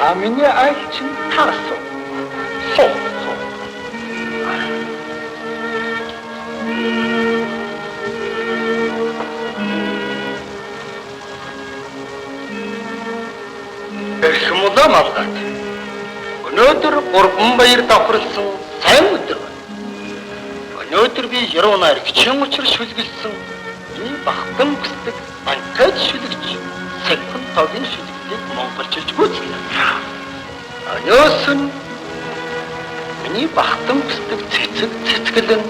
다 миний айл чинь таасуу. Эрхмулаа малгай. Өнөөдөр 3 баяр давхарлсан сайн өдөр байна. Өнөөдөр би Яруу-Найр гिचэн учир шүлгэлсэн миний бахтан бүсдэг банкад шүлгэж сахин тогийн шүлгэлийг монголчилж гүйцэлнэ. Өнөөс нь миний бахтан бүсдэг цэцгэлэн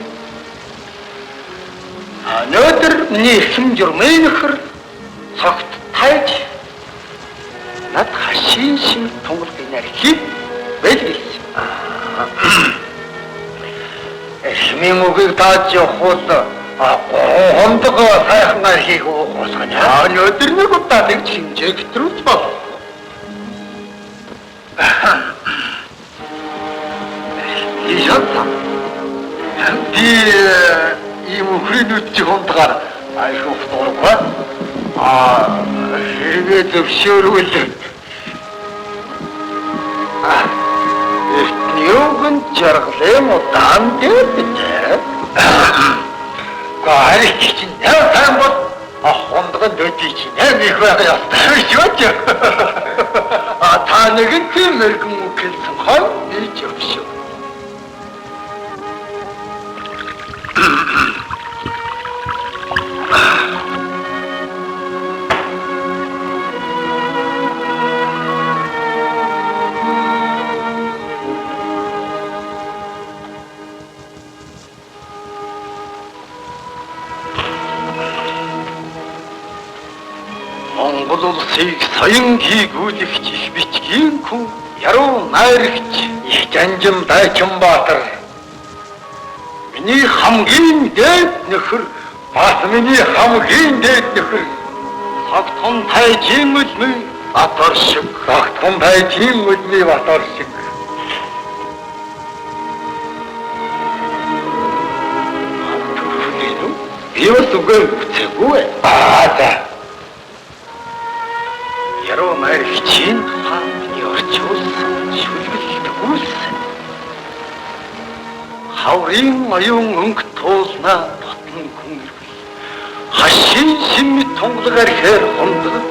өнөөдөр миний эхэм журмын нөхөр цогт тайж над хашийн шиг тунгалгын архив бэлгэлсэн. Эсмийн үгийг тааж явуул хондгоо сайхан архийг уусгана. Өнөөдөр нэг удаа нэг хэмжээ гэтрүүлж байна. ийм үхрийнүүд хондгаар айхуuf дургуй. Хэрэгээ зөвшөөрвөл Эртнийгэн жаргалын удаан дээд. Гарик чинь тань бол хондгон дөдий чинь их байгаа ястай шүү. Та нэгэн тийм мэрэгэн үгэлсэн хой бич явшив. Монгол улсыг соён хийгүүлэгч их бичгийн хүн Яруу-Найрагч их Жанжин Дайчинбаатар миний хамгийн дээд нөхөр бас миний хамгийн дээд нөхөр Согтхон Тайжийн үлмий Батор шиг Согтхон Тайжийн үлмий Батор шиг Юу зүгэн бүцэггүй за Яруу-Найрагчийн хааны орчуулсан шүлгэлт үйлсэн. Хаврын оюун өнгө туулна батн хүн хашийн шимэт тунгалгаар хээр хондгод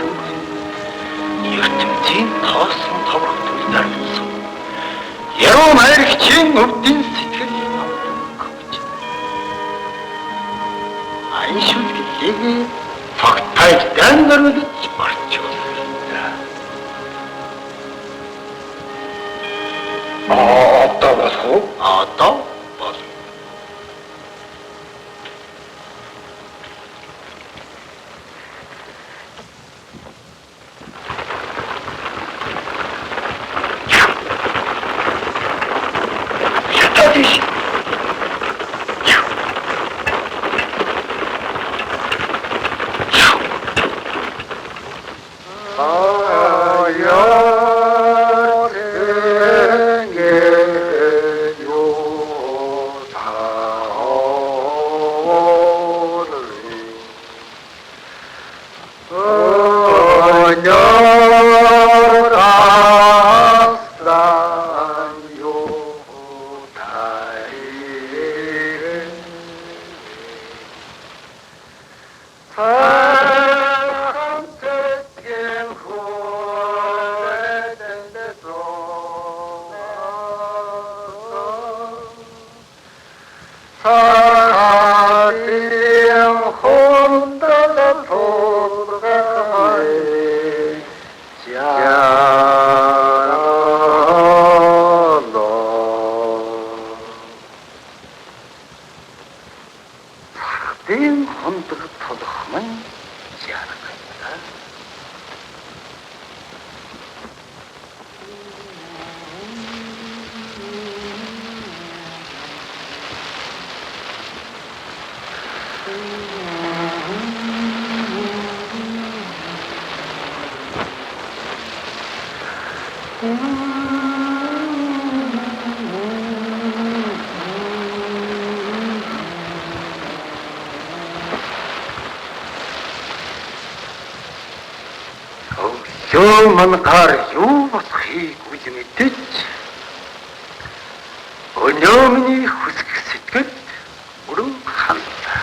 ертөнцийн тоосон товрог төлөвлөсөн. Яруу-Найрагчийн өвдийн сэтгэл авч. Айн шүлгэлийг фактайг дангаруулж орчуулсан. Одоо болох уу? Одоо бол. Ятадиш. мангаар юу болохыг үл мэдэж өнөөний хүсэх сэтгэл бүрэн хандаа.